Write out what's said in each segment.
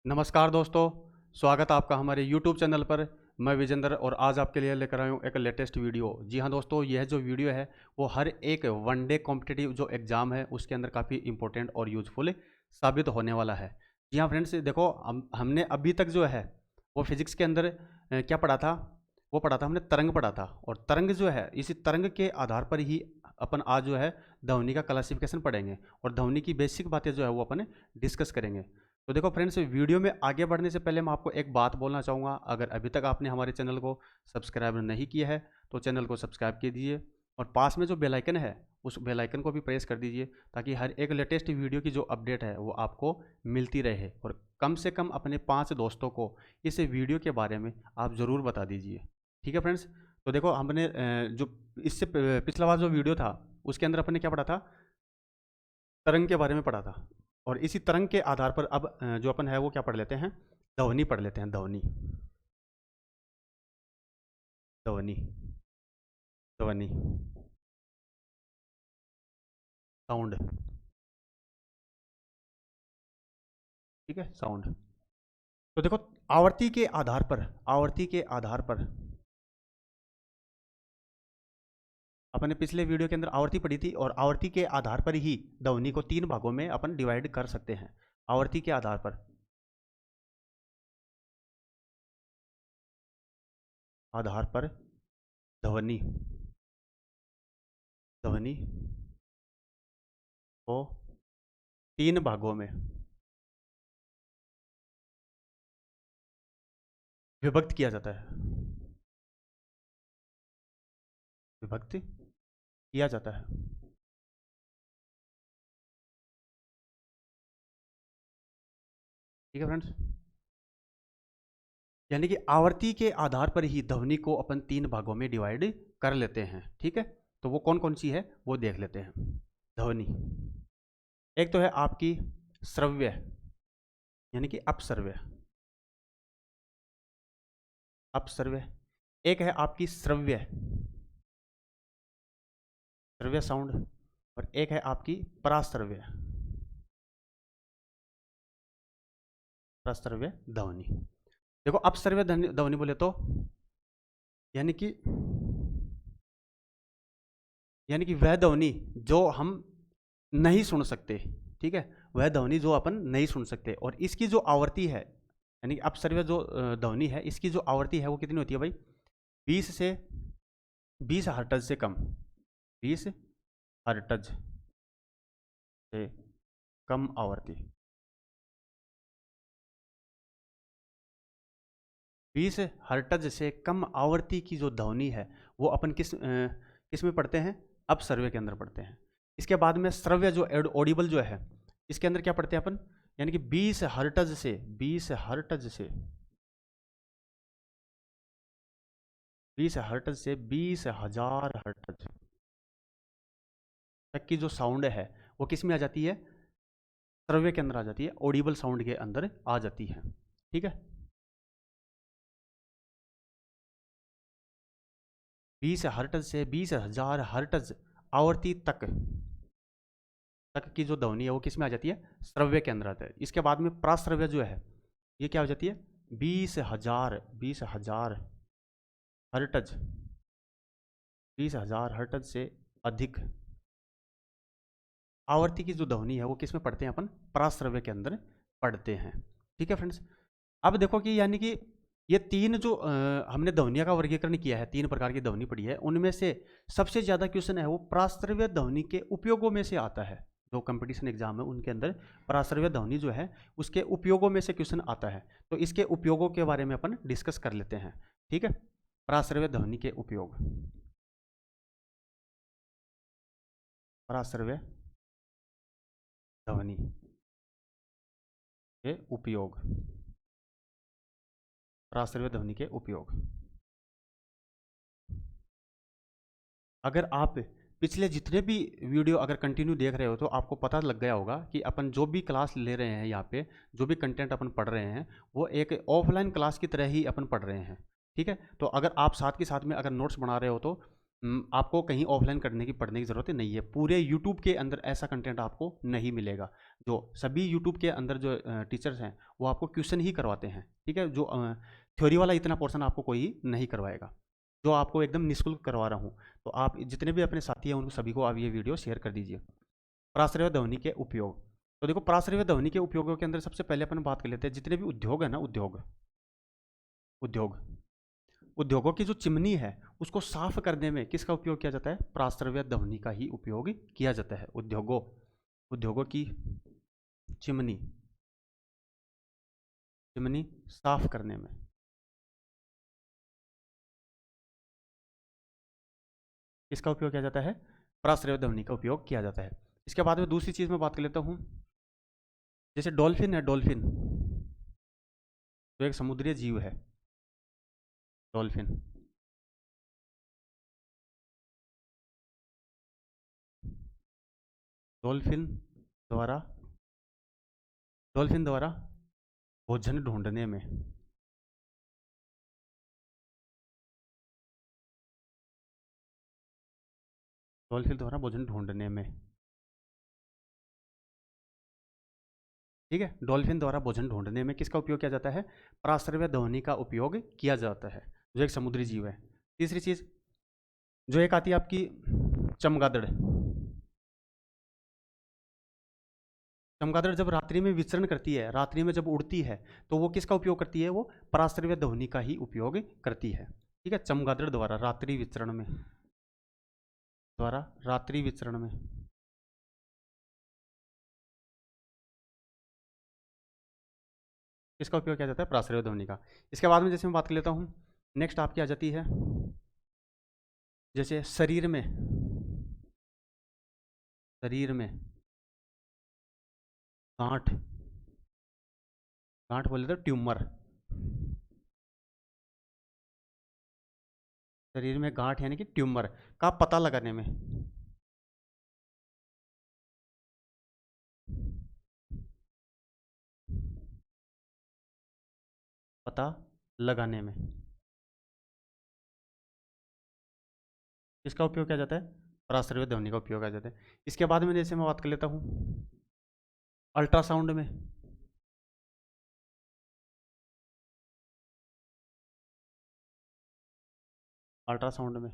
नमस्कार दोस्तों, स्वागत है आपका हमारे YouTube चैनल पर। मैं विजेंद्र और आज आपके लिए लेकर आया हूँ एक लेटेस्ट वीडियो। जी हाँ दोस्तों, यह जो वीडियो है वो हर एक वनडे कॉम्पिटिटिव जो एग्ज़ाम है उसके अंदर काफ़ी इंपॉर्टेंट और यूजफुल साबित होने वाला है। जी हाँ फ्रेंड्स, देखो हमने अभी तक जो है वो फिजिक्स के अंदर क्या पढ़ा था, वो पढ़ा था हमने तरंग पढ़ा था। और तरंग जो है, इसी तरंग के आधार पर ही अपन आज जो है ध्वनि का क्लासिफिकेशन पढ़ेंगे और ध्वनि की बेसिक बातें जो है वो अपन डिस्कस करेंगे। तो देखो फ्रेंड्स, वीडियो में आगे बढ़ने से पहले मैं आपको एक बात बोलना चाहूँगा। अगर अभी तक आपने हमारे चैनल को सब्सक्राइब नहीं किया है तो चैनल को सब्सक्राइब कर दीजिए और पास में जो बेल आइकन है उस बेल आइकन को भी प्रेस कर दीजिए ताकि हर एक लेटेस्ट वीडियो की जो अपडेट है वो आपको मिलती रहे। और कम से कम अपने 5 दोस्तों को इस वीडियो के बारे में आप ज़रूर बता दीजिए। ठीक है फ्रेंड्स। तो देखो हमने जो इससे पिछला वाला जो वीडियो था उसके अंदर अपने क्या पढ़ा था, तरंग के बारे में पढ़ा था। और इसी तरंग के आधार पर अब जो अपन है वो क्या पढ़ लेते हैं, ध्वनि पढ़ लेते हैं। ध्वनि ध्वनि ध्वनि साउंड। ठीक है, साउंड। तो देखो आवर्ती के आधार पर अपने पिछले वीडियो के अंदर आवर्ती पढ़ी थी और आवर्ती के आधार पर ही ध्वनि को 3 भागों में अपन डिवाइड कर सकते हैं। आवर्ती के आधार पर ध्वनि ध्वनि को 3 भागों में विभक्त किया जाता है। विभक्त किया जाता है। ठीक है फ्रेंड्स। यानी कि आवर्ती के आधार पर ही ध्वनि को अपन 3 भागों में डिवाइड कर लेते हैं। ठीक है, तो वो कौन कौन सी है वो देख लेते हैं। ध्वनि एक तो है आपकी श्रव्य, यानी कि अपश्रव्य। अपश्रव्य। एक है आपकी श्रव्य, श्रव्य साउंड। और एक है आपकी पराश्रव्य, पराश्रव्य ध्वनि। देखो अपश्रव्य ध्वनि बोले तो यानी कि वह ध्वनि जो हम नहीं सुन सकते। ठीक है, वह ध्वनि जो अपन नहीं सुन सकते। और इसकी जो आवृत्ति है, यानी कि अपश्रव्य जो ध्वनि है, इसकी जो आवृत्ति है वो कितनी होती है भाई, 20 हर्ट्ज से कम। 20 हर्ट्ज से कम आवृत्ति। 20 हर्ट्ज से कम आवृत्ति की जो ध्वनि है वो अपन किस में पढ़ते हैं, अपश्रव्य के अंदर पढ़ते हैं। इसके बाद में श्रव्य जो ऑडिबल जो है, इसके अंदर क्या पढ़ते हैं अपन, यानी कि 20 हर्ट्ज से 20 हर्ट्ज से 20,000 हर्ट्ज तक की जो साउंड है वो किस में आ जाती है, श्रव्य के अंदर आ जाती है, ऑडिबल साउंड के अंदर आ जाती है। ठीक है, 20 हर्ट्ज से 20,000 हर्ट्ज आवृत्ति तक की जो ध्वनि है वो किस में आ जाती है, श्रव्य के अंदर आता है। इसके बाद में प्राश्रव्य जो है ये क्या हो जाती है, 20,000 हर्ट्ज, 20,000 हर्ट्ज से अधिक आवृत्ति की जो ध्वनि है वो किस में पढ़ते हैं अपन, पराश्रव्य के अंदर पढ़ते हैं। ठीक है फ्रेंड्स। अब देखो कि यानी कि ये 3 जो हमने ध्वनियों का वर्गीकरण किया है, 3 प्रकार की ध्वनि पढ़ी है, उनमें से सबसे ज़्यादा क्वेश्चन है वो पराश्रव्य ध्वनि के उपयोगों में से आता है। जो कंपटीशन एग्जाम है उनके अंदर पराश्रव्य ध्वनि जो है उसके उपयोगों में से क्वेश्चन आता है। तो इसके उपयोगों के बारे में अपन डिस्कस कर लेते हैं। ठीक है, पराश्रव्य ध्वनि के उपयोग। पराश्रव्य ध्वनि के उपयोग। पराश्रव्य ध्वनि के उपयोग। अगर आप पिछले जितने भी वीडियो अगर कंटिन्यू देख रहे हो तो आपको पता लग गया होगा कि अपन जो भी क्लास ले रहे हैं, यहाँ पे जो भी कंटेंट अपन पढ़ रहे हैं वो एक ऑफलाइन क्लास की तरह ही अपन पढ़ रहे हैं। ठीक है, तो अगर आप साथ के साथ में अगर नोट्स बना रहे हो तो आपको कहीं ऑफलाइन पढ़ने की ज़रूरत नहीं है। पूरे यूट्यूब के अंदर ऐसा कंटेंट आपको नहीं मिलेगा जो सभी यूट्यूब के अंदर जो टीचर्स हैं वो आपको क्वेश्चन ही करवाते हैं, ठीक है। जो थ्योरी वाला इतना पोर्शन आपको कोई नहीं करवाएगा, जो आपको एकदम निःशुल्क करवा रहा हूँ। तो आप जितने भी अपने साथी हैं उनको सभी को आप ये वीडियो शेयर कर दीजिए। प्राश्रय ध्वनि के उपयोग। तो देखो, प्राश्रय ध्वनि के उपयोगों के अंदर सबसे पहले अपन बात कर लेते हैं, जितने भी उद्योग है ना, उद्योग उद्योगों की जो चिमनी है उसको साफ करने में किसका उपयोग किया जाता है? प्राश्रव्य ध्वनि का ही उपयोग किया जाता है। उद्योगों की चिमनी चिमनी साफ करने में किसका उपयोग किया जाता है? प्राश्रव्य ध्वनि का उपयोग किया जाता है। इसके बाद में दूसरी चीज में बात कर लेता हूं, जैसे डॉल्फिन है, डॉल्फिन जो एक समुद्री जीव है, डॉल्फिन डॉल्फिन द्वारा डॉल्फिन द्वारा भोजन ढूंढने में डॉल्फिन द्वारा भोजन ढूंढने में ठीक है, डॉल्फिन द्वारा भोजन ढूंढने में किसका उपयोग किया जाता है? प्राश्रव्य ध्वनि का उपयोग किया जाता है, जो एक समुद्री जीव है। तीसरी चीज जो एक आती है आपकी, चमगादड़। चमगादड़ जब रात्रि में विचरण करती है, रात्रि में जब उड़ती है, तो वो किसका उपयोग करती है? वो प्राश्रव्य ध्वनि का ही उपयोग करती है, ठीक है। चमगादड़ द्वारा रात्रि विचरण में किसका उपयोग किया जाता है? प्राश्रव्य ध्वनि का। इसके बाद में जैसे मैं बात कर लेता हूँ, नेक्स्ट आपकी आ जाती है, जैसे शरीर में गांठ गांठ बोले तो ट्यूमर। शरीर में गांठ यानी कि ट्यूमर का पता लगाने में पता लगाने में किसका उपयोग किया जाता है? प्राश्रव्य ध्वनि का उपयोग किया जाता है। इसके बाद में जैसे मैं बात कर लेता हूँ, अल्ट्रासाउंड में अल्ट्रासाउंड में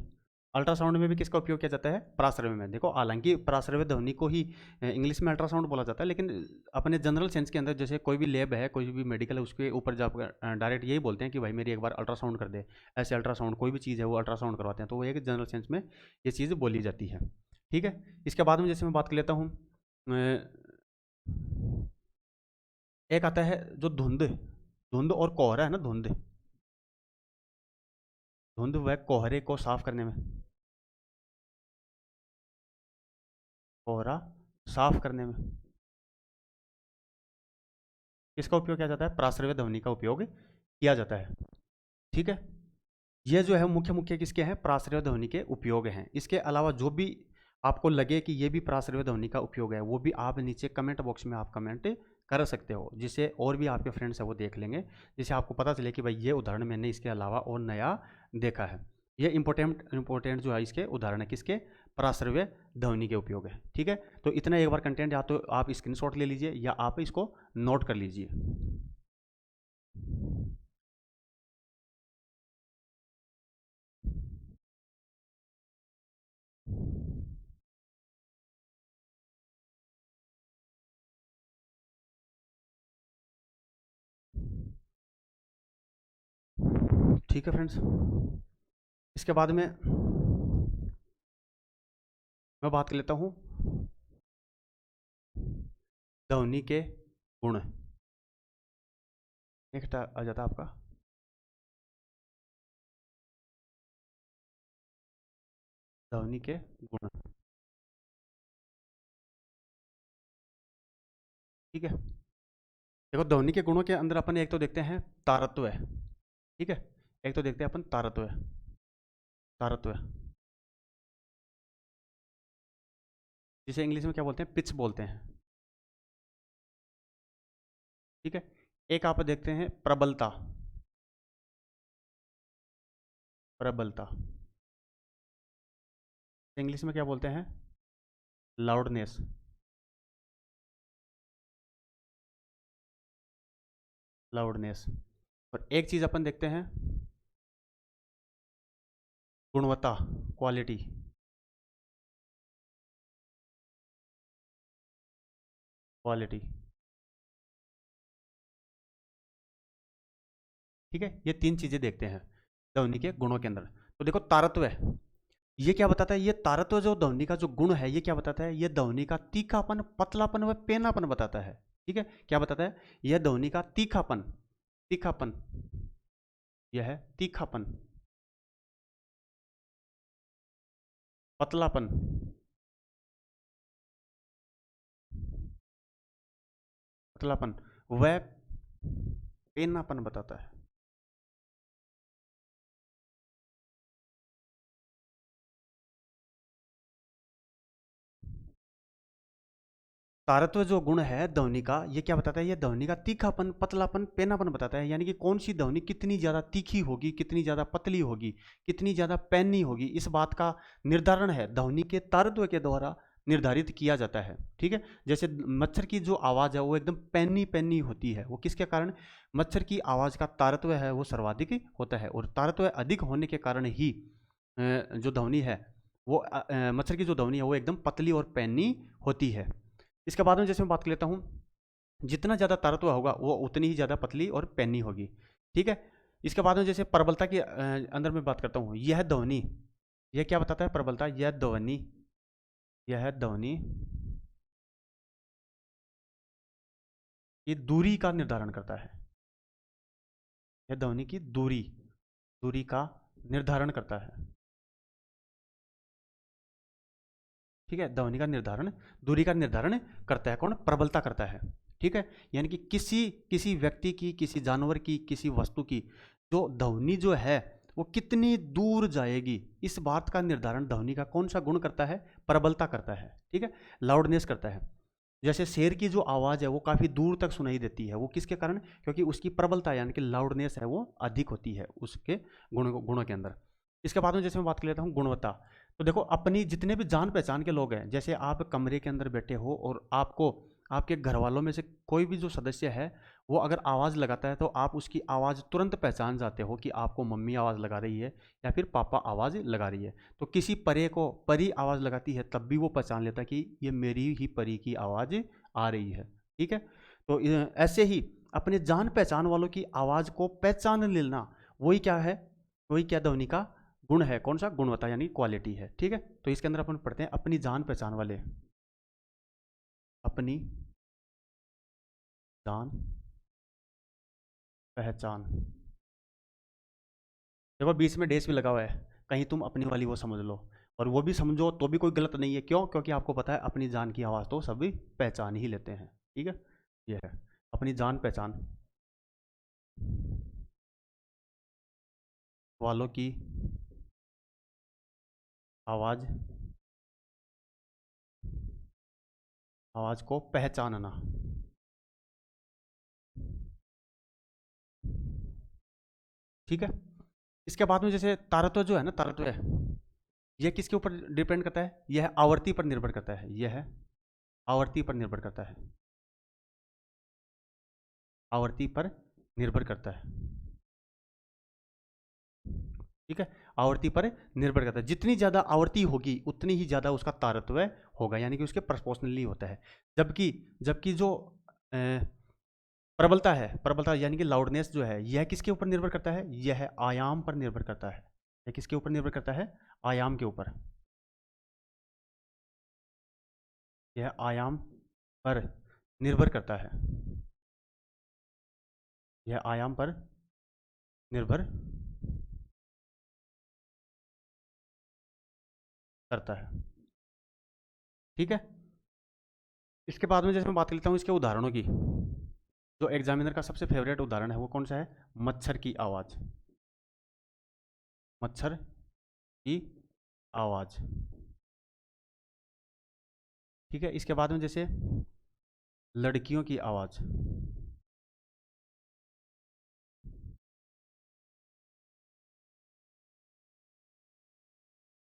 अल्ट्रासाउंड में भी किसका उपयोग किया जाता है? प्राश्रव्य में। देखो, हालांकि प्राश्रव्य ध्वनि को ही इंग्लिश में अल्ट्रासाउंड बोला जाता है, लेकिन अपने जनरल सेंस के अंदर जैसे कोई भी लैब है, कोई भी मेडिकल है, उसके ऊर जाकर डायरेक्ट यही बोलते हैं कि भाई मेरी एक बार अल्ट्रासाउंड कर दे। ऐसे अल्ट्रासाउंड कोई भी चीज़ है वो अल्ट्रासाउंड करवाते हैं, तो वो एक जनरल सेंस में ये चीज़ बोली जाती है, ठीक है। इसके बाद में जैसे मैं बात कर लेता हूँ, एक आता है जो धुंध धुंध और कोहरा है ना, धुंध व कोहरे को साफ करने में कोहरा साफ करने में किसका उपयोग किया जाता है? प्राश्रव्य ध्वनि का उपयोग किया जाता है, ठीक है। ये जो है मुख्य मुख्य किसके हैं? प्राश्रव्य ध्वनि के उपयोग हैं। इसके अलावा जो भी आपको लगे कि ये भी प्राश्रव्य ध्वनि का उपयोग है, वो भी आप नीचे कमेंट बॉक्स में आप कमेंट कर सकते हो, जिससे और भी आपके फ्रेंड्स है वो देख लेंगे, जिससे आपको पता चले कि भाई ये उदाहरण मैंने इसके अलावा और नया देखा है। ये इंपॉर्टेंट जो है इसके उदाहरण है किसके? प्राश्रव्य ध्वनि के उपयोग है, ठीक है। तो इतना एक बार कंटेंट या तो आप स्क्रीनशॉट ले लीजिए या आप इसको नोट कर लीजिए। ठीक है फ्रेंड्स, इसके बाद में मैं बात कर लेता हूँ ध्वनि के गुण। नेक्स्ट आ जाता है आपका ध्वनि के गुण, ठीक है। देखो, ध्वनि के गुणों के अंदर अपन एक तो देखते हैं तारत्व है, ठीक है। एक तो देखते हैं अपन तारत्व जिसे इंग्लिश में क्या बोलते हैं? पिच बोलते हैं, ठीक है। एक आप देखते हैं प्रबलता, प्रबलता इंग्लिश में क्या बोलते हैं? Loudness, loudness. और एक चीज़ अपन देखते हैं, गुणवत्ता, क्वालिटी। क्वालिटी, ठीक है, ये तीन चीज़ें देखते हैं ध्वनि के गुणों के अंदर। तो देखो तारत्व है, ये क्या बताता है, ये तारत्व जो ध्वनि का जो गुण है ये क्या बताता है, ये ध्वनि का तीखापन, पतलापन व पेनापन बताता है। ठीक है, क्या बताता है, यह ध्वनि का तीखापन, तीखापन, यह है तीखापन, पतलापन, पतलापन वह पेनापन बताता है। तारत्व जो गुण है ध्वनि का, ये क्या बताता है, ये ध्वनि का तीखापन, पतलापन, पेनापन बताता है। यानी कि कौन सी ध्वनि कितनी ज्यादा तीखी होगी, कितनी ज्यादा पतली होगी, कितनी ज्यादा पैनी होगी, इस बात का निर्धारण है ध्वनि के तारत्व के द्वारा निर्धारित किया जाता है। ठीक है, जैसे मच्छर की जो आवाज़ है वो एकदम पैनी पैनी होती है, वो किसके कारण, मच्छर की आवाज़ का तारत्व है वो सर्वाधिक होता है, और तारत्व अधिक होने के कारण ही जो ध्वनि है वो मच्छर की जो ध्वनि है वो एकदम पतली और पैनी होती है। इसके बाद में जैसे मैं बात कर लेता हूँ, जितना ज़्यादा तारत्व होगा वो उतनी ही ज़्यादा पतली और पैनी होगी। ठीक है, इसके बाद में जैसे प्रबलता के अंदर में बात करता हूँ, यह ध्वनि, यह क्या बताता है, प्रबलता, यह ध्वनि, यह ध्वनि की दूरी का निर्धारण करता है, यह ध्वनि की दूरी, दूरी का निर्धारण करता है। ठीक है, ध्वनि का निर्धारण, दूरी का निर्धारण करता है कौन, प्रबलता करता है। ठीक है, यानी कि किसी किसी व्यक्ति की, किसी जानवर की, किसी वस्तु की जो ध्वनि जो है वो कितनी दूर जाएगी, इस बात का निर्धारण ध्वनि का कौन सा गुण करता है, प्रबलता करता है। ठीक है, लाउडनेस करता है। जैसे शेर की जो आवाज़ है वो काफ़ी दूर तक सुनाई देती है, वो किसके कारण, क्योंकि उसकी प्रबलता यानी कि लाउडनेस है वो अधिक होती है उसके गुणों के अंदर। इसके बाद में जैसे मैं बात कर लेता हूँ गुणवत्ता। तो देखो अपनी जितने भी जान पहचान के लोग हैं, जैसे आप कमरे के अंदर बैठे हो और आपको आपके घर वालों में से कोई भी जो सदस्य है वो अगर आवाज़ लगाता है तो आप उसकी आवाज़ तुरंत पहचान जाते हो कि आपको मम्मी आवाज़ लगा रही है या फिर पापा आवाज़ लगा रही है। तो किसी परे को परी आवाज़ लगाती है तब भी वो पहचान लेता है कि ये मेरी ही परी की आवाज़ आ रही है। ठीक है, तो ऐसे ही अपने जान पहचान वालों की आवाज़ को पहचान लेना, वही क्या है, वही क्या ध्वनि का गुण है, कौन सा, गुणवत्ता यानी क्वालिटी है। ठीक है, तो इसके अंदर अपन पढ़ते हैं अपनी जान पहचान वाले, अपनी जान पहचान। देखो बीच में डेस भी लगा हुआ है, कहीं तुम अपनी वाली वो समझ लो, और वो भी समझो तो भी कोई गलत नहीं है। क्यों, क्योंकि आपको पता है अपनी जान की आवाज़ तो सभी पहचान ही लेते हैं। ठीक है, ये है अपनी जान पहचान वालों की आवाज़, आवाज़ को पहचानना। ठीक है, इसके बाद में जैसे तारत्व जो है ना, तारत्व है, यह किसके ऊपर डिपेंड करता है, यह आवर्ती पर निर्भर करता है, यह आवर्ती पर निर्भर करता है, आवर्ती पर निर्भर करता है। ठीक है, आवर्ती पर निर्भर करता है, जितनी ज़्यादा आवर्ती होगी उतनी ही ज़्यादा उसका तारत्व होगा, यानी कि उसके प्रोपोर्शनली होता है। जबकि जबकि जो प्रबलता है, प्रबलता यानी कि लाउडनेस जो है, यह किसके ऊपर निर्भर करता है, यह आयाम पर निर्भर करता है। यह किसके ऊपर निर्भर करता है, आयाम के ऊपर, यह आयाम पर निर्भर करता है, यह आयाम पर निर्भर करता है। ठीक है, इसके बाद में जैसे मैं बात कर लेता हूँ इसके उदाहरणों की, जो एग्जामिनर का सबसे फेवरेट उदाहरण है वो कौन सा है, मच्छर की आवाज़, मच्छर की आवाज़। ठीक है, इसके बाद में जैसे लड़कियों की आवाज़,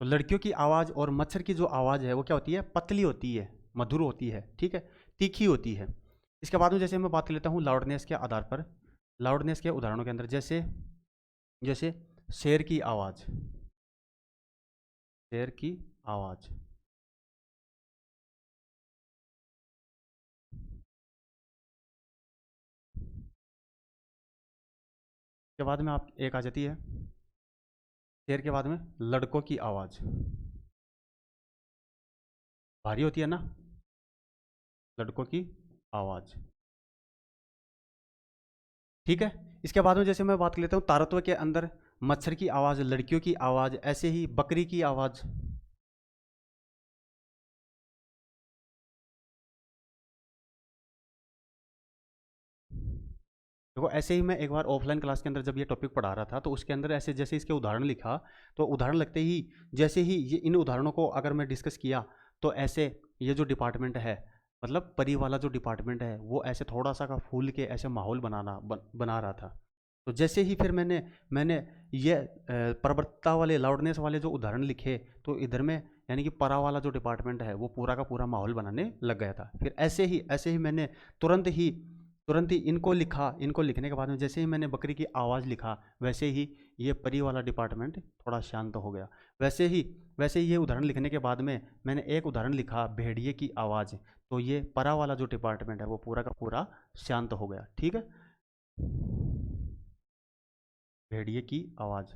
तो लड़कियों की आवाज़ और मच्छर की जो आवाज़ है वो क्या होती है, पतली होती है, मधुर होती है। ठीक है, तीखी होती है। इसके बाद में जैसे मैं बात कर लेता हूँ लाउडनेस के आधार पर, लाउडनेस के उदाहरणों के अंदर जैसे जैसे शेर की आवाज़, शेर की आवाज़, के बाद में आप एक आ जाती है शेर के बाद में लड़कों की आवाज़, भारी होती है ना, लड़कों की आवाज़। ठीक है, इसके बाद में जैसे मैं बात कर लेता हूँ तारत्व के अंदर मच्छर की आवाज़, लड़कियों की आवाज़, ऐसे ही बकरी की आवाज़। देखो ऐसे ही मैं एक बार ऑफलाइन क्लास के अंदर जब ये टॉपिक पढ़ा रहा था तो उसके अंदर ऐसे जैसे इसके उदाहरण लिखा, तो उदाहरण लगते ही जैसे ही ये इन उदाहरणों को अगर मैं डिस्कस किया तो ऐसे ये जो डिपार्टमेंट है, मतलब परी वाला जो डिपार्टमेंट है, वो ऐसे थोड़ा सा का फूल के ऐसे माहौल बना रहा था। तो जैसे ही फिर मैंने मैंने ये प्रवृत्ता वाले लाउडनेस वाले जो उदाहरण लिखे, तो इधर में यानी कि परा वाला जो डिपार्टमेंट है वो पूरा का पूरा माहौल बनाने लग गया था। फिर ऐसे ही मैंने तुरंत ही तुरंत ही इनको लिखा, इनको लिखने के बाद में जैसे ही मैंने बकरी की आवाज़ लिखा, वैसे ही ये परी वाला डिपार्टमेंट थोड़ा शांत हो गया। वैसे ही ये उदाहरण लिखने के बाद में मैंने एक उदाहरण लिखा भेड़िए की आवाज़, तो ये परा वाला जो डिपार्टमेंट है वो पूरा का पूरा शांत हो गया। ठीक है, भेड़िए की आवाज़।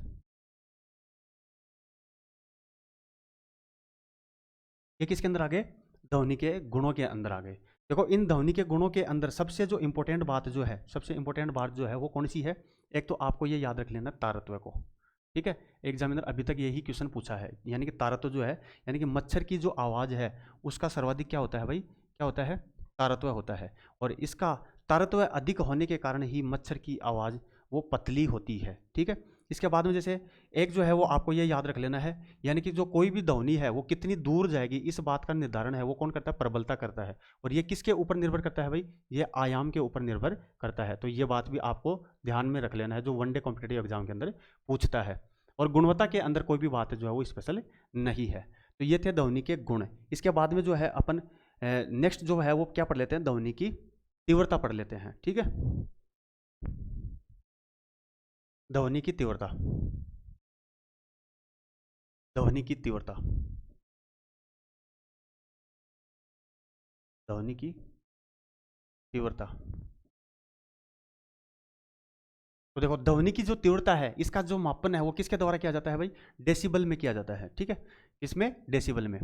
ये किसके अंदर आ गए? ध्वनि के गुणों के अंदर आ गए। देखो इन ध्वनि के गुणों के अंदर सबसे जो इंपॉर्टेंट बात जो है, सबसे इंपॉर्टेंट बात जो है वो कौन सी है? एक तो आपको ये याद रख लेना तारत्व को। ठीक है, एग्जामिनर अभी तक यही क्वेश्चन पूछा है, यानी कि तारत्व जो है, यानी कि मच्छर की जो आवाज़ है उसका सर्वाधिक क्या होता है भाई? क्या होता है? तारत्व होता है। और इसका तारत्व अधिक होने के कारण ही मच्छर की आवाज़ वो पतली होती है। ठीक है, इसके बाद में जैसे एक जो है वो आपको ये याद रख लेना है, यानी कि जो कोई भी ध्वनि है वो कितनी दूर जाएगी इस बात का निर्धारण है वो कौन करता है? प्रबलता करता है। और ये किसके ऊपर निर्भर करता है भाई? ये आयाम के ऊपर निर्भर करता है। तो ये बात भी आपको ध्यान में रख लेना है जो वनडे कॉम्पिटेटिव एग्जाम के अंदर पूछता है। और गुणवत्ता के अंदर कोई भी बात जो है वो स्पेशल नहीं है। तो ये थे ध्वनि के गुण। इसके बाद में जो है अपन नेक्स्ट जो है वो क्या पढ़ लेते हैं? ध्वनि की तीव्रता पढ़ लेते हैं। ठीक है, ध्वनि की तीव्रता, ध्वनि की तीव्रता, ध्वनि की तीव्रता। तो देखो ध्वनि की जो तीव्रता है इसका जो मापन है वो किसके द्वारा किया जाता है भाई? डेसिबल में किया जाता है। ठीक है, इसमें डेसिबल में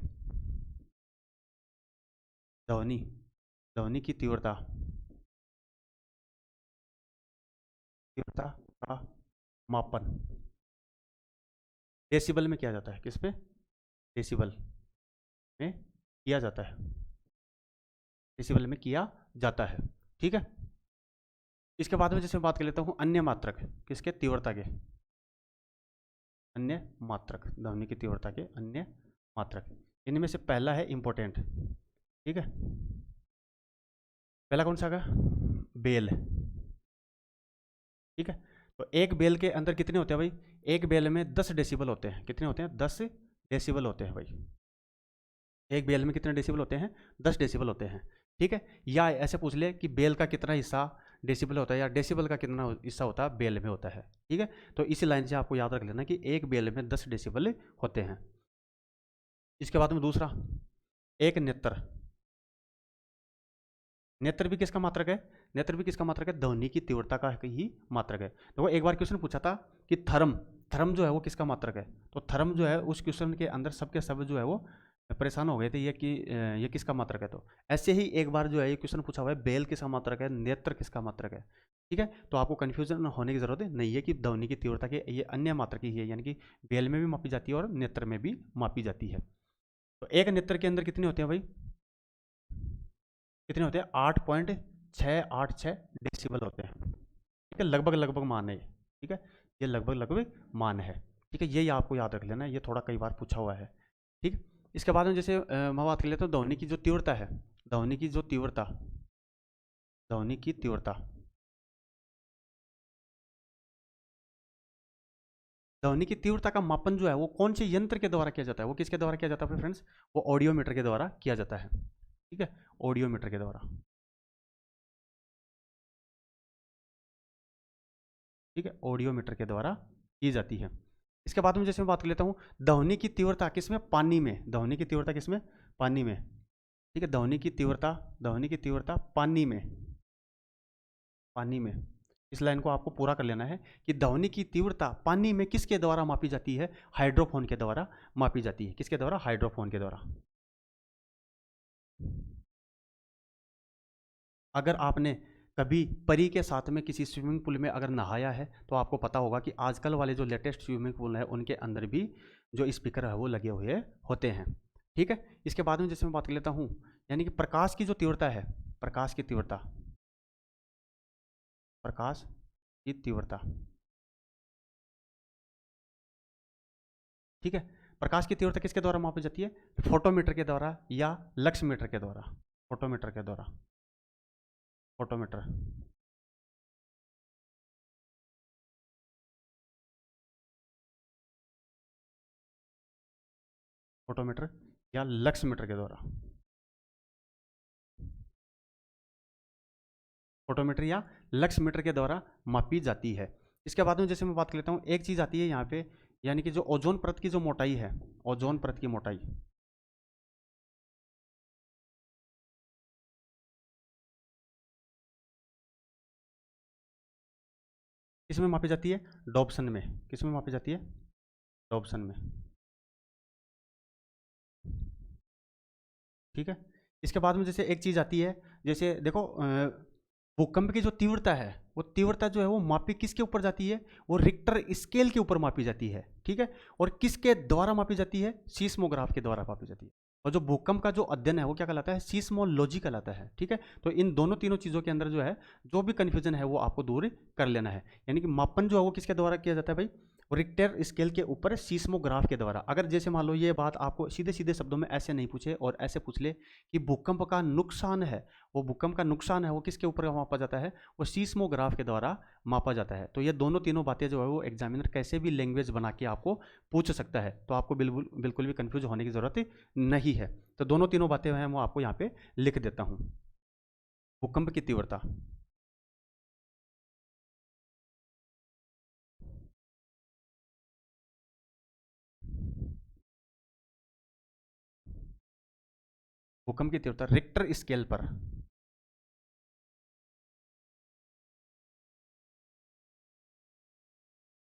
ध्वनि, ध्वनि की तीव्रता, तीव्रता का मापन डेसिबल में किया जाता है। किस पे? डेसिबल में किया जाता है, डेसिबल में किया जाता है। ठीक है, इसके बाद में जैसे मैं बात कर लेता हूँ अन्य मात्रक, किसके? तीव्रता के अन्य मात्रक, ध्वनि की तीव्रता के अन्य मात्रक। इनमें से पहला है इंपॉर्टेंट। ठीक है, पहला कौन सा आगा? बेल। ठीक है, तो एक बेल के अंदर कितने होते हैं भाई? एक बेल में 10 डेसिबल होते हैं। कितने होते हैं? 10 डेसिबल होते हैं भाई। एक बेल में कितने डेसिबल होते हैं? 10 डेसिबल होते हैं। ठीक है, या ऐसे पूछ ले कि बेल का कितना हिस्सा डेसिबल होता है या डेसिबल का कितना हिस्सा होता है बेल में होता है। ठीक है, तो इसी लाइन से आपको याद रख लेना कि एक बेल में 10 डेसिबल होते हैं। इसके बाद में दूसरा, एक नेत्र। नेत्र भी किसका मात्रक है? नेत्र भी किसका मात्रक है? ध्वनि की तीव्रता का ही मात्रक है। देखो एक बार क्वेश्चन पूछा था कि थर्म, थर्म जो है वो किसका मात्रक है? तो थर्म जो है उस क्वेश्चन के अंदर सबके सब जो है वो परेशान हो गए थे ये कि ये किसका मात्रक है। तो ऐसे ही एक बार जो है ये क्वेश्चन पूछा हुआ है बेल किसका मात्रक है, नेत्र किसका मात्रक है। ठीक है, तो आपको कन्फ्यूजन होने की जरूरत नहीं है कि ध्वनि की तीव्रता के ये अन्य मात्रक ही है, यानी कि बेल में भी मापी जाती है और नेत्र में भी मापी जाती है। तो एक नेत्र के अंदर कितने होते हैं भाई? कितने होते हैं? 8.686 डेसिबल होते हैं। ठीक है, लगभग लगभग मान है ये। ठीक है, ये लगभग लगभग मान है। ठीक है, ये आपको याद रख लेना है, ये थोड़ा कई बार पूछा हुआ है। ठीक, इसके बाद में जैसे मैं बात कर लेता हूँ ध्वनि की जो तीव्रता है, ध्वनि की जो तीव्रता, ध्वनि की तीव्रता, ध्वनि की तीव्रता का मापन जो है वो कौन से यंत्र के द्वारा किया जाता है? वो किसके द्वारा किया जाता है फ्रेंड्स? वो ऑडियोमीटर के द्वारा किया जाता है। ठीक है, ऑडियोमीटर के द्वारा। ठीक है, ऑडियोमीटर के द्वारा की जाती है। इसके बाद में जैसे मैं बात कर लेता हूँ ध्वनि की तीव्रता किसमें, पानी में। ध्वनि की तीव्रता किसमें, पानी में। ठीक है, ध्वनि की तीव्रता पानी में, पानी में। इस लाइन को आपको पूरा कर लेना है कि ध्वनि की तीव्रता पानी में किसके द्वारा मापी जाती है, हाइड्रोफोन के द्वारा मापी जाती है। किसके द्वारा, हाइड्रोफोन के द्वारा। अगर आपने कभी परी के साथ में किसी स्विमिंग पूल में अगर नहाया है तो आपको पता होगा कि आजकल वाले जो लेटेस्ट स्विमिंग पूल है उनके अंदर भी जो स्पीकर है वो लगे हुए होते हैं। ठीक है, इसके बाद में जैसे मैं बात कर लेता हूँ यानी कि प्रकाश की जो तीव्रता है, प्रकाश की तीव्रता, प्रकाश की तीव्रता। ठीक है, प्रकाश की तीव्रता किसके द्वारा मापी जाती है, फोटोमीटर के द्वारा या लक्स मीटर के द्वारा, फोटोमीटर के द्वारा, फोटोमीटर, फोटोमीटर या लक्स मीटर के द्वारा, फोटोमीटर या लक्स मीटर के द्वारा मापी जाती है। इसके बाद में जैसे मैं बात कर लेता हूँ एक चीज आती है यहाँ पे, यानी कि जो ओजोन परत की जो मोटाई है, ओजोन परत की मोटाई किसमें मापी जाती है, डॉप्सन में। किसमें मापी जाती है, डॉप्सन में। ठीक है, इसके बाद में जैसे एक चीज आती है, जैसे देखो भूकंप की जो तीव्रता है वो तीव्रता जो है वो मापी किसके ऊपर जाती है, वो रिक्टर स्केल के ऊपर मापी जाती है। ठीक है, और किसके द्वारा मापी जाती है, सीस्मोग्राफ के द्वारा मापी जाती है। और जो भूकंप का जो अध्ययन है वो क्या कहलाता है, सीस्मोलॉजी कहलाता है। ठीक है, तो इन दोनों तीनों चीजों के अंदर जो है जो भी कंफ्यूजन है वो आपको दूर कर लेना है। यानी कि मापन जो है वो किसके द्वारा किया जाता है भाई, रिक्टर स्केल के ऊपर सीस्मोग्राफ के द्वारा। अगर जैसे मान लो ये बात आपको सीधे सीधे शब्दों में ऐसे नहीं पूछे और ऐसे पूछ ले कि भूकंप का नुकसान है, वो भूकंप का नुकसान है वो किसके ऊपर मापा जाता है, वो सीस्मोग्राफ के द्वारा मापा जाता है। तो ये दोनों तीनों बातें जो है वो एग्जामिनर कैसे भी लैंग्वेज बना के आपको पूछ सकता है, तो आपको बिल्कुल बिल्कुल भी कंफ्यूज होने की जरूरत नहीं है। तो दोनों तीनों बातें हैं वो आपको यहाँ पे लिख देता हूँ। भूकंप की तीव्रता, भूकंप की तीव्रता रिक्टर स्केल पर,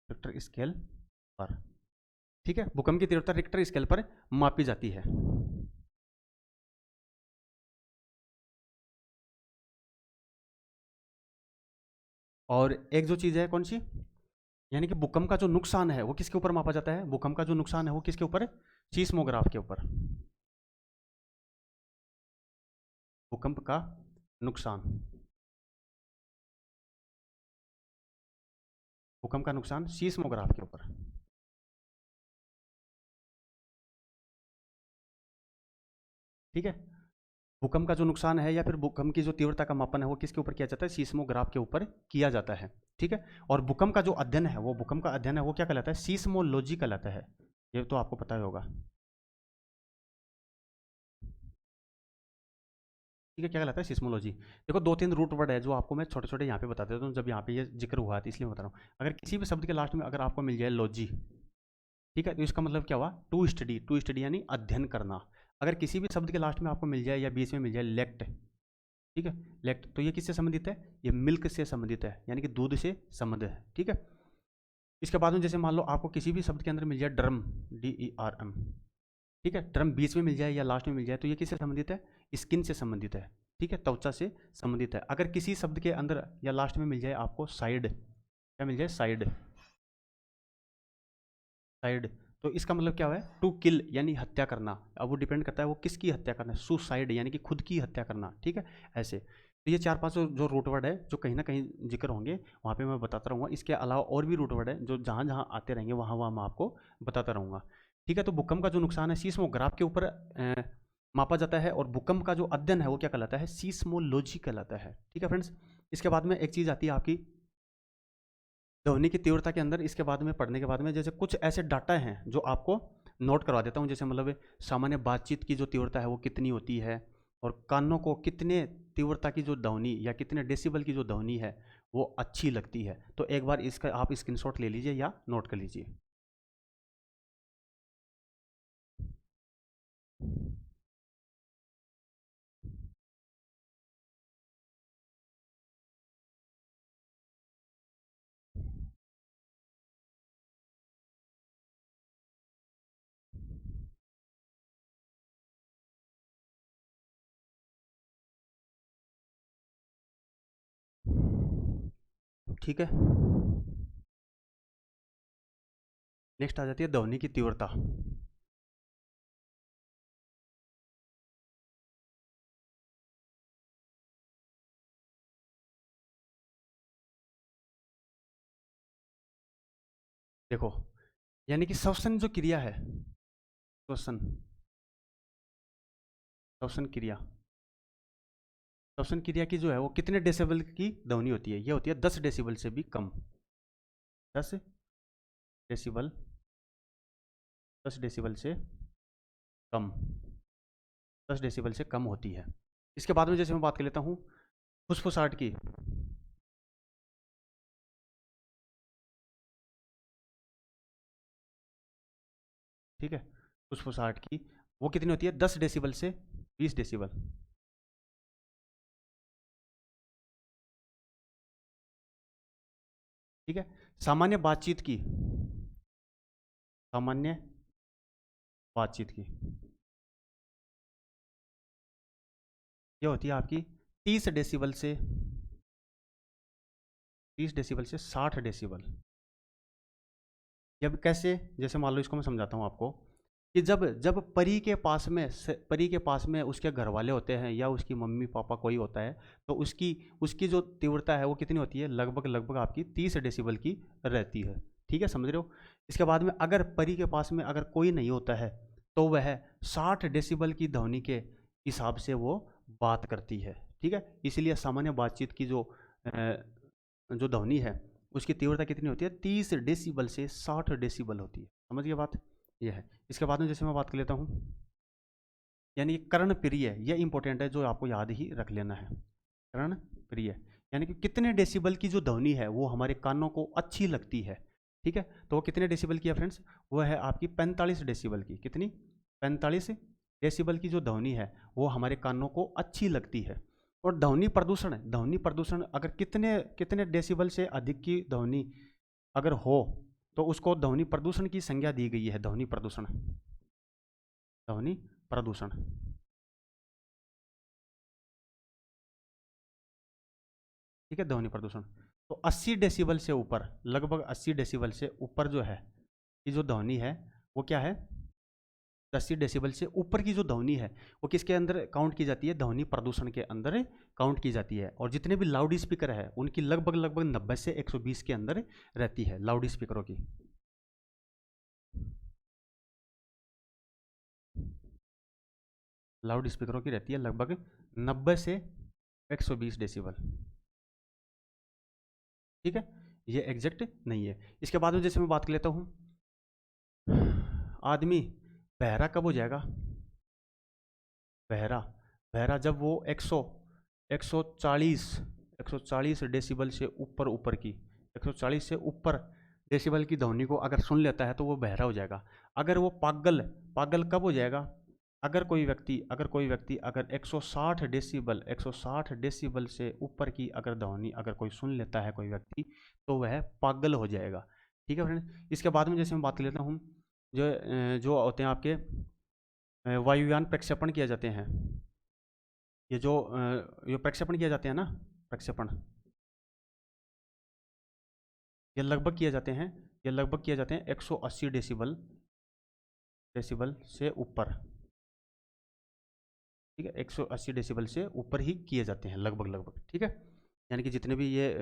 रिक्टर स्केल पर। ठीक है, भूकंप की तीव्रता रिक्टर स्केल पर मापी जाती है। और एक जो चीज है कौन सी, यानी कि भूकंप का जो नुकसान है वो किसके ऊपर मापा जाता है, भूकंप का जो नुकसान है वो किसके ऊपर है, सीस्मोग्राफ के ऊपर। भूकंप का नुकसान, भूकंप का नुकसान सीस्मोग्राफ के ऊपर। ठीक है, भूकंप का जो नुकसान है या फिर भूकंप की जो तीव्रता का मापन है वो किसके ऊपर किया जाता है, सीस्मोग्राफ के ऊपर किया जाता है। ठीक है, और भूकंप का जो अध्ययन है वो, भूकंप का अध्ययन है वो क्या कहलाता है, सीस्मोलॉजी कहलाता है। ये तो आपको पता ही होगा। ठीक है, क्या कहलाता है, सिस्मोलॉजी। देखो दो तीन रूट वर्ड है जो आपको मैं छोटे छोटे यहाँ पे बता देता हूँ, जब यहाँ पे ये जिक्र हुआ था इसलिए बता रहा हूँ। अगर किसी भी शब्द के लास्ट में अगर आपको मिल जाए लॉजी, ठीक है, तो इसका मतलब क्या हुआ, टू स्टडी, टू स्टडी यानी अध्ययन करना। अगर किसी भी शब्द के लास्ट में आपको मिल जाए या बीच में मिल जाए लेक्ट, ठीक है, लेक्ट, तो ये किससे संबंधित है, ये मिल्क से संबंधित है, यानी कि दूध से संबंधित है। ठीक है, इसके बाद में जैसे मान लो आपको किसी भी शब्द के अंदर मिल जाए ड्रम, DERM, ठीक है, ड्रम बीच में मिल जाए या लास्ट में मिल जाए तो ये किससे संबंधित है, स्किन से संबंधित है। ठीक है, त्वचा से संबंधित है। अगर किसी शब्द के अंदर या लास्ट में मिल जाए आपको साइड, क्या मिल जाए, साइड, साइड, तो इसका मतलब क्या है, टू किल यानी हत्या करना। अब वो डिपेंड करता है वो किसकी हत्या करना है, सुसाइड यानी कि खुद की हत्या करना। ठीक है, ऐसे तो ये चार पांच जो रूट वर्ड है जो कहीं ना कहीं जिक्र होंगे वहाँ पे मैं बताता रहूँगा। इसके अलावा और भी रूट वर्ड है जो जहाँ जहाँ आते रहेंगे वहाँ वहाँ मैं आपको बताता रहूँगा। ठीक है, तो भूकंप का जो नुकसान है सीस्मोग्राफ के ऊपर मापा जाता है, और भूकंप का जो अध्ययन है वो क्या कहलाता है, सीस्मोलॉजी कहलाता है। ठीक है फ्रेंड्स, इसके बाद में एक चीज़ आती है आपकी ध्वनि की तीव्रता के अंदर। इसके बाद में पढ़ने के बाद में जैसे कुछ ऐसे डाटा हैं जो आपको नोट करवा देता हूँ, जैसे मतलब सामान्य बातचीत की जो तीव्रता है वो कितनी होती है, और कानों को कितने तीव्रता की जो ध्वनि या कितने डेसिबल की जो ध्वनि है वो अच्छी लगती है। तो एक बार इसका आप स्क्रीनशॉट ले लीजिए या नोट कर लीजिए। ठीक है, नेक्स्ट आ जाती है ध्वनि की तीव्रता। देखो, यानी कि श्वसन जो क्रिया है, श्वसन श्वसन क्रिया, श्वसन क्रिया की जो है वो कितने डेसिबल की ध्वनि होती है? ये होती है 10 डेसिबल से भी कम। 10 डेसिबल, 10 डेसिबल से कम, 10 डेसिबल से कम होती है। इसके बाद में जैसे मैं बात कर लेता हूँ फुसफुसाहट की। ठीक है, फुसफुसाहट की वो कितनी होती है? 10 डेसिबल से 20 डेसिबल। ठीक है, सामान्य बातचीत की, सामान्य बातचीत की ये होती है आपकी 30 डेसिबल से 30 डेसिबल से 60 डेसिबल। जब कैसे, जैसे मान लो इसको मैं समझाता हूँ आपको कि जब जब परी के पास में उसके घर वाले होते हैं या उसकी मम्मी पापा कोई होता है, तो उसकी उसकी जो तीव्रता है वो कितनी होती है? लगभग लगभग आपकी 30 डेसिबल की रहती है। ठीक है, समझ रहे हो? इसके बाद में अगर परी के पास में अगर कोई नहीं होता है तो वह 60 डेसिबल की ध्वनि के हिसाब से वो बात करती है। ठीक है, इसलिए सामान्य बातचीत की जो ध्वनि है उसकी तीव्रता कितनी होती है? 30 डेसिबल से 60 डेसिबल होती है। समझ गए बात? यह है। इसके बाद में जैसे मैं बात कर लेता हूँ, यानी कर्ण प्रिय, यह इंपॉर्टेंट है जो आपको याद ही रख लेना है। कर्ण प्रिय यानी कि कितने डेसिबल की जो ध्वनि है वो हमारे कानों को अच्छी लगती है। ठीक है, तो वो कितने डेसिबल की है फ्रेंड्स? वो है आपकी 45 डेसिबल की। कितनी? 45 डेसिबल की जो ध्वनि है वो हमारे कानों को अच्छी लगती है। और ध्वनि प्रदूषण अगर कितने कितने डेसिबल से अधिक की ध्वनि अगर हो तो उसको ध्वनि प्रदूषण की संज्ञा दी गई है। ध्वनि प्रदूषण, ध्वनि प्रदूषण। ठीक है, ध्वनि प्रदूषण। तो 80 डेसिबल से ऊपर, लगभग 80 डेसिबल से ऊपर जो है ये जो ध्वनि है वो क्या है? 80 डेसिबल से ऊपर की जो ध्वनि है वो किसके अंदर काउंट की जाती है? ध्वनि प्रदूषण के अंदर काउंट की जाती है। और जितने भी लाउड स्पीकर है उनकी लगभग लगभग 90 से 120 के अंदर रहती है, लाउड स्पीकरों की। लाउड स्पीकरों की रहती है लगभग 90 से 120 डेसिबल। ठीक है, ये एग्जैक्ट नहीं है। इसके बाद में जैसे मैं बात कर लेता हूँ, आदमी बहरा कब हो जाएगा? बहरा, बहरा जब वो 140 140 डेसिबल से ऊपर ऊपर की 140 से ऊपर डेसिबल की ध्वनि को अगर सुन लेता है तो वो बहरा हो जाएगा। अगर वो पागल, पागल कब हो जाएगा? अगर कोई व्यक्ति अगर 160 डेसिबल से ऊपर की अगर ध्वनि अगर कोई सुन लेता है कोई व्यक्ति, तो वह पागल हो जाएगा। ठीक है फ्रेंड, इसके बाद में जैसे मैं बात कर लेता हूँ, जो होते हैं आपके वायुयान प्रक्षेपण किए जाते हैं। ये प्रक्षेपण किए जाते हैं ना, प्रक्षेपण, ये लगभग किए जाते हैं, ये लगभग किए जाते हैं 180 डेसिबल डेसिबल से ऊपर। ठीक है, 180 डेसिबल से ऊपर ही किए जाते हैं लगभग लगभग। ठीक है, यानी कि जितने भी ये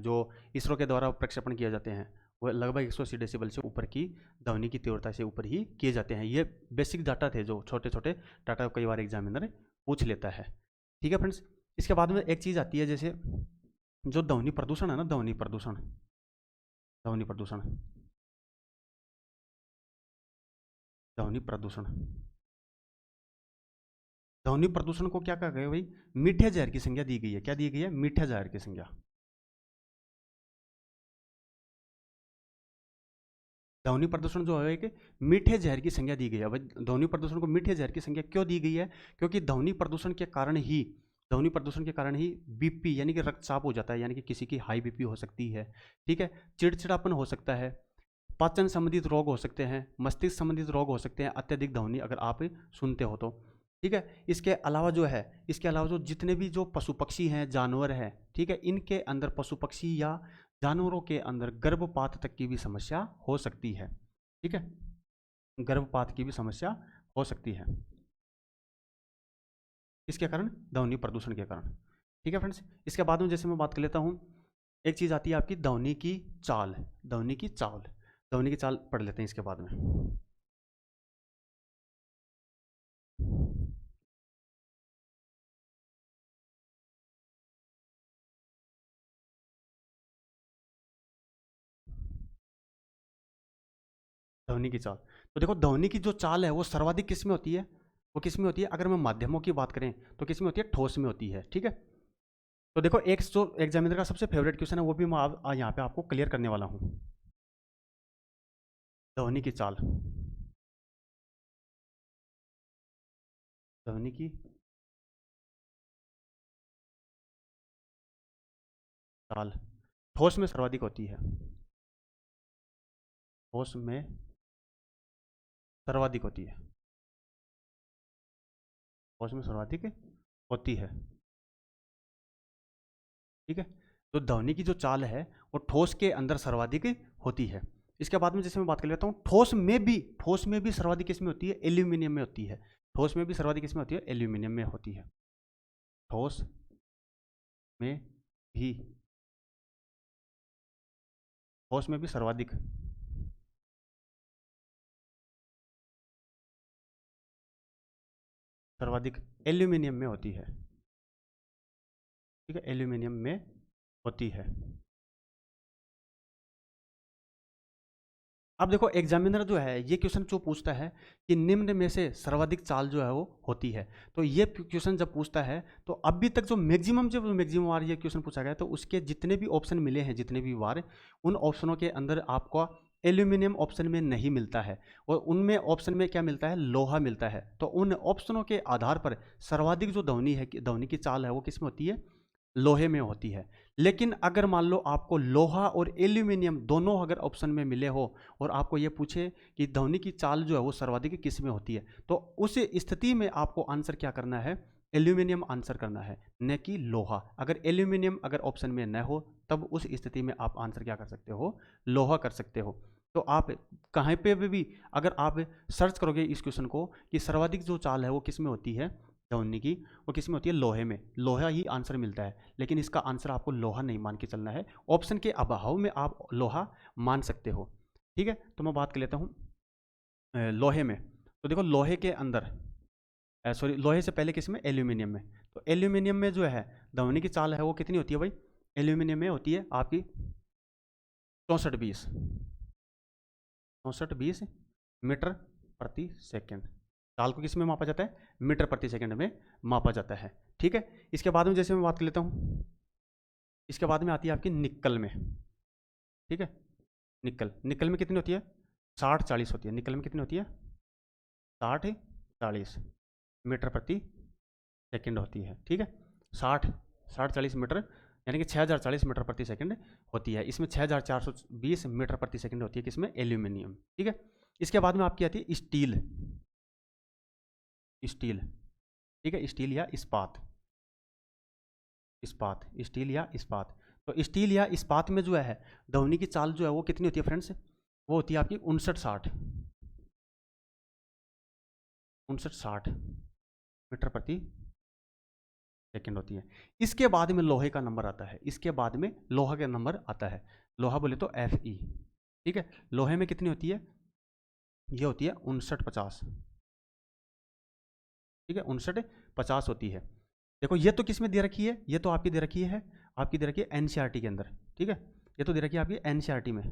जो इसरो के द्वारा प्रक्षेपण किए जाते हैं वो लगभग 180 डेसिबल से ऊपर की ध्वनि की तीव्रता से ऊपर ही किए जाते हैं। ये बेसिक डाटा थे जो छोटे छोटे डाटा कई बार एग्जामिनर पूछ लेता है। ठीक है फ्रेंड्स, इसके बाद में एक चीज़ आती है, जैसे जो ध्वनि प्रदूषण है ना, ध्वनि प्रदूषण, ध्वनि प्रदूषण, ध्वनि प्रदूषण, ध्वनि प्रदूषण को क्या कहा गया भाई, मीठे जहर की संज्ञा दी गई है। क्या दी गई है, मीठे जहर की संज्ञा। ध्वनि प्रदूषण जो है एक मीठे जहर की संज्ञा दी गई है। भाई ध्वनि प्रदूषण को मीठे जहर की संज्ञा क्यों दी गई है, क्योंकि ध्वनि प्रदूषण के कारण ही बीपी यानी कि रक्तचाप हो जाता है, यानी कि किसी की हाई बीपी हो सकती है, ठीक है, चिड़चिड़ापन हो सकता है, पाचन संबंधित रोग हो सकते हैं, मस्तिष्क संबंधित रोग हो सकते हैं अत्यधिक ध्वनि अगर आप सुनते हो तो, ठीक है। इसके अलावा जो जितने भी जो पशु पक्षी हैं, जानवर हैं, ठीक है, इनके अंदर पशु पक्षी या जानवरों के अंदर गर्भपात तक की भी समस्या हो सकती है, ठीक है, गर्भपात की भी समस्या हो सकती है, इसके कारण, ध्वनि प्रदूषण के कारण, ठीक है फ्रेंड्स। इसके बाद में जैसे मैं बात कर लेता हूँ, एक चीज़ आती है आपकी ध्वनि की चाल। ध्वनि की चाल पढ़ लेते हैं इसके बाद में। ध्वनि की चाल, तो देखो ध्वनि की जो चाल है वो सर्वाधिक किस में होती है, वो किस में होती है, अगर मैं माध्यमों की बात करें तो किस में होती है, ठोस में होती है, ठीक है। तो देखो एक जो एग्जामिनर का सबसे फेवरेट क्वेश्चन है वो भी मैं यहाँ पे आपको क्लियर करने वाला हूँ। ध्वनि की चाल, ध्वनि की चाल ठोस में सर्वाधिक होती है, ठोस में सर्वाधिक होती है, ठोस में सर्वाधिक होती है, ठीक है। तो ध्वनि की जो चाल है वो ठोस के अंदर सर्वाधिक होती है। इसके बाद में जैसे मैं बात कर लेता हूँ, ठोस में भी सर्वाधिक किसमें होती है, एल्यूमिनियम में होती है। ठोस में भी सर्वाधिक किसमें होती है, एल्यूमिनियम में होती है। ठोस में भी, ठोस में भी सर्वाधिक एल्यूमिनियम में होती है, ठीक है, एल्यूमिनियम में होती है। अब देखो एग्जामिनर जो है ये क्वेश्चन जो पूछता है कि निम्न में से सर्वाधिक चाल जो है वो होती है, तो ये क्वेश्चन जब पूछता है तो अभी तक जो मैक्सिमम बार ये क्वेश्चन पूछा गया तो उसके जितने भी ऑप्शन मिले हैं, जितने भी बार, उन ऑप्शनों के अंदर आपको एल्यूमिनियम ऑप्शन में नहीं मिलता है, और उनमें ऑप्शन में क्या मिलता है, लोहा मिलता है। तो उन ऑप्शनों के आधार पर सर्वाधिक जो ध्वनि की चाल है वो किसमें होती है, लोहे में होती है। लेकिन अगर मान लो आपको लोहा और एल्यूमिनियम दोनों अगर ऑप्शन में मिले हो और आपको ये पूछे कि ध्वनि की चाल जो है वो सर्वाधिक किस में होती है, तो उस स्थिति में आपको आंसर क्या करना है, एल्यूमिनियम आंसर करना है, न कि लोहा। अगर एल्यूमिनियम अगर ऑप्शन में न हो तब उस स्थिति में आप आंसर क्या कर सकते हो, लोहा कर सकते हो। तो आप कहीं पे भी अगर आप सर्च करोगे इस क्वेश्चन को कि सर्वाधिक जो चाल है वो किस में होती है ध्वनि की, वो किस में होती है, लोहे में, लोहा ही आंसर मिलता है। लेकिन इसका आंसर आपको लोहा नहीं मान के चलना है, ऑप्शन के अभाव में आप लोहा मान सकते हो, ठीक है। तो मैं बात कर लेता हूँ लोहे में। तो देखो लोहे के अंदर, सॉरी लोहे से पहले किस में, एल्यूमिनियम में। तो एल्यूमिनियम में जो है ध्वनि की चाल है वो कितनी होती है भाई, एल्यूमिनियम में होती है आपकी 6420 मीटर प्रति सेकेंड। चाल को किस में मापा जाता है, मीटर प्रति सेकंड में मापा जाता है, ठीक है। इसके बाद में जैसे मैं बात कर लेता हूँ, इसके बाद में आती है आपकी निक्कल में, ठीक है। निक्कल में कितनी होती है, 60-40 होती है। निक्कल में कितनी होती है, 60-40 मीटर प्रति सेकंड होती है, ठीक है। 60-40 मीटर यानी कि 6040 मीटर प्रति सेकंड होती है। इसमें 6420 मीटर प्रति सेकंड होती है किसमें, एल्यूमिनियम, ठीक है। इसके बाद में आपकी आती है स्टील, ठीक है, स्टील या इस्पात, स्टील या इस्पात। तो स्टील या इस्पात में जो है ध्वनि की चाल जो है वो कितनी होती है फ्रेंड्स, वो होती है आपकी 59-60 मीटर प्रति सेकंड होती है। इसके बाद में लोहे का नंबर आता है, इसके बाद में लोहा का नंबर आता है। लोहा बोले तो Fe, ठीक है। लोहे में कितनी होती है, ये होती है 59-50, ठीक है, 59-50 होती है। देखो ये तो किस में दे रखी है, ये तो आपकी दे रखी है, आपकी दे रखी है एनसीईआरटी के अंदर, ठीक है, ये तो दे रखी है आपकी एनसीईआरटी में,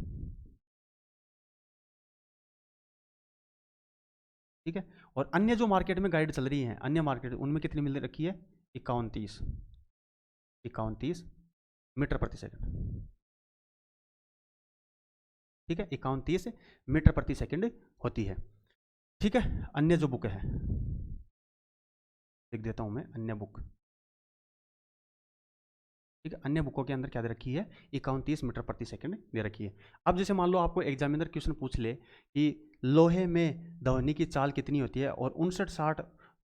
ठीक है। और अन्य जो मार्केट में गाइड चल रही है, अन्य मार्केट उनमें कितनी मिल रखी है? 51 मीटर प्रति सेकंड। ठीक है, 51 मीटर प्रति सेकंड होती है। ठीक है, अन्य जो बुक है लिख देता हूं मैं, अन्य बुक। ठीक है, अन्य बुकों के अंदर क्या दे रखी है? 51 मीटर प्रति सेकंड दे रखी है। अब जैसे मान लो आपको एग्जामिनर क्वेश्चन पूछ ले कि लोहे में ध्वनि की चाल कितनी होती है, और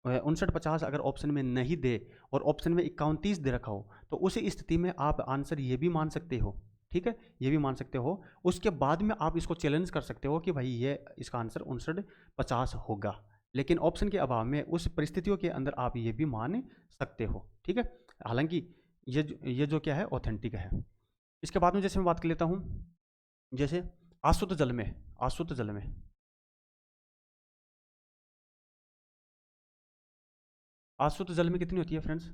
59 50 अगर ऑप्शन में नहीं दे और ऑप्शन में 51 दे रखा हो, तो उस स्थिति में आप आंसर ये भी मान सकते हो। ठीक है, ये भी मान सकते हो। उसके बाद में आप इसको चैलेंज कर सकते हो कि भाई ये इसका आंसर 59 50 होगा, लेकिन ऑप्शन के अभाव में उस परिस्थितियों के अंदर आप ये भी मान सकते हो। ठीक है, हालांकि ये जो क्या है, ऑथेंटिक है। इसके बाद में जैसे मैं बात कर लेता हूं, जैसे आशुद्ध जल में, आशुद्ध जल में आशुद्ध जल में कितनी होती है फ्रेंड्स?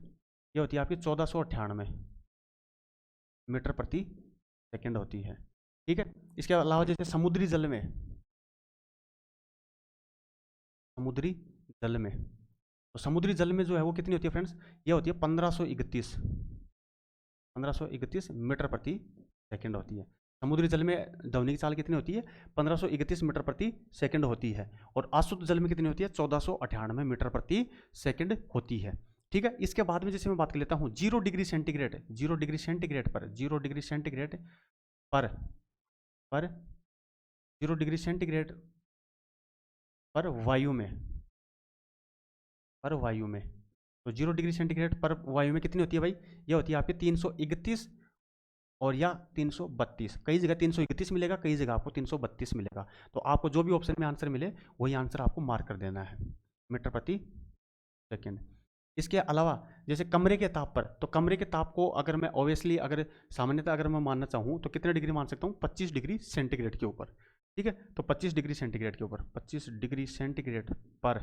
ये होती है आपकी 1498 मीटर प्रति सेकंड होती है। ठीक है, इसके अलावा जैसे समुद्री जल में, समुद्री जल में, तो समुद्री जल में जो है वो कितनी होती है फ्रेंड्स? ये होती है 1531 मीटर प्रति सेकंड होती है। समुद्री जल में ध्वनि की चाल कितनी होती है? 1531 मीटर प्रति सेकंड होती है। और अशुद्ध जल में कितनी होती है? 1498 मीटर प्रति सेकंड होती है। ठीक है, इसके बाद में जैसे मैं बात कर लेता हूँ 0 डिग्री सेंटीग्रेड, 0 डिग्री सेंटीग्रेड पर, 0 डिग्री सेंटीग्रेड पर पर 0 डिग्री सेंटीग्रेड पर वायु में, पर वायु में, तो 0 डिग्री सेंटीग्रेड पर वायु में कितनी होती है भाई? ये होती है आपकी 331 और या 332। कई जगह 331 मिलेगा, कई जगह आपको 332 मिलेगा। तो आपको जो भी ऑप्शन में आंसर मिले वही आंसर आपको मार्क कर देना है, मीटर प्रति सेकेंड। इसके अलावा जैसे कमरे के ताप पर, तो कमरे के ताप को अगर मैं ऑब्वियसली अगर सामान्यतः अगर मैं मानना चाहूँ तो कितने डिग्री मान सकता हूँ? 25 डिग्री सेंटीग्रेड के ऊपर। ठीक है, तो 25 डिग्री सेंटीग्रेड के ऊपर, 25 डिग्री सेंटीग्रेड पर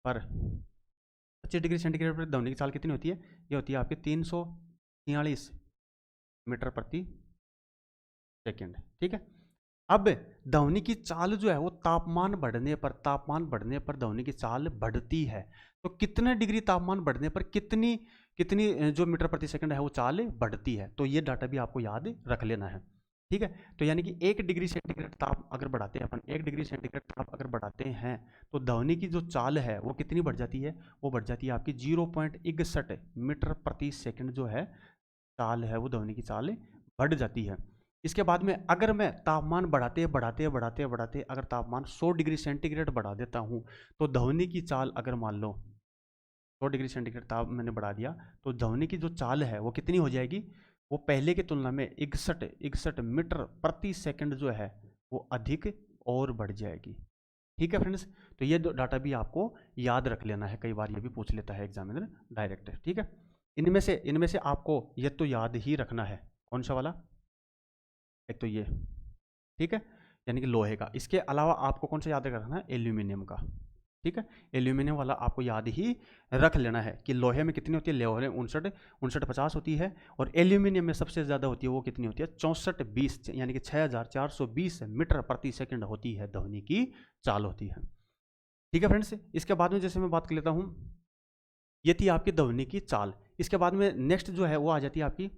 25 डिग्री सेंटीग्रेड पर ध्वनि की चाल कितनी होती है? ये होती है आपकी 343 मीटर प्रति सेकेंड। ठीक है, अब ध्वनि की चाल जो है वो तापमान बढ़ने पर ध्वनि की चाल बढ़ती है। तो कितने डिग्री तापमान बढ़ने पर कितनी कितनी जो मीटर प्रति सेकंड है वो चाल बढ़ती है, तो ये डाटा भी आपको याद रख लेना है। ठीक है, तो यानी कि 1 डिग्री सेंटीग्रेड ताप अगर बढ़ाते हैं अपन, 1 डिग्री सेंटीग्रेड ताप अगर बढ़ाते हैं तो ध्वनि की जो चाल है वो कितनी बढ़ जाती है? वो बढ़ जाती है आपकी 0.61 मीटर प्रति सेकंड जो है चाल है वो ध्वनि की चाल बढ़ जाती है। इसके बाद में अगर मैं तापमान बढ़ाते अगर तापमान 100 डिग्री सेंटीग्रेड बढ़ा देता हूँ, तो ध्वनि की चाल अगर मान लो 100 डिग्री सेंटीग्रेड ताप मैंने बढ़ा दिया, तो ध्वनि की जो चाल है वो कितनी हो जाएगी? वो पहले की तुलना में 61 मीटर प्रति सेकंड जो है वो अधिक और बढ़ जाएगी। ठीक है फ्रेंड्स, तो ये डाटा भी आपको याद रख लेना है, कई बार ये भी पूछ लेता है एग्जामिनर डायरेक्ट। ठीक है, इनमें से आपको ये तो याद ही रखना है। कौन सा वाला? एक तो ये, ठीक है, यानी कि लोहे का। इसके अलावा आपको कौन सा याद रखना है? एल्यूमिनियम का। ठीक है, एल्यूमिनियम वाला आपको याद ही रख लेना है कि लोहे में कितनी होती है? लोहे में 59 होती है, और एल्यूमिनियम में सबसे ज़्यादा होती है, वो कितनी होती है? 6420, यानी कि 6420 मीटर प्रति सेकंड होती है ध्वनि की चाल होती है। ठीक है फ्रेंड्स, इसके बाद में जैसे मैं बात कर लेता हूँ, ये थी आपकी ध्वनि की चाल। इसके बाद में नेक्स्ट जो है वो आ जाती है आपकी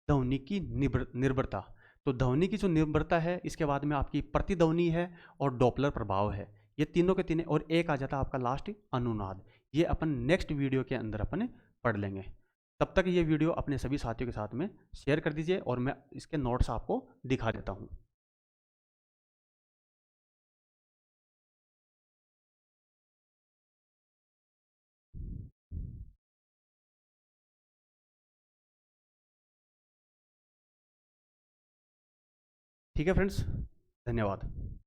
ध्वनि की निर्भरता। तो ध्वनि की जो निर्भरता है, इसके बाद में आपकी प्रतिध्वनि है और डॉपलर प्रभाव है। ये तीनों के तीनों, और एक आ जाता है आपका लास्ट अनुनाद। ये अपन नेक्स्ट वीडियो के अंदर अपन पढ़ लेंगे। तब तक ये वीडियो अपने सभी साथियों के साथ में शेयर कर दीजिए, और मैं इसके नोट्स आपको दिखा देता हूँ। ठीक है फ्रेंड्स, धन्यवाद।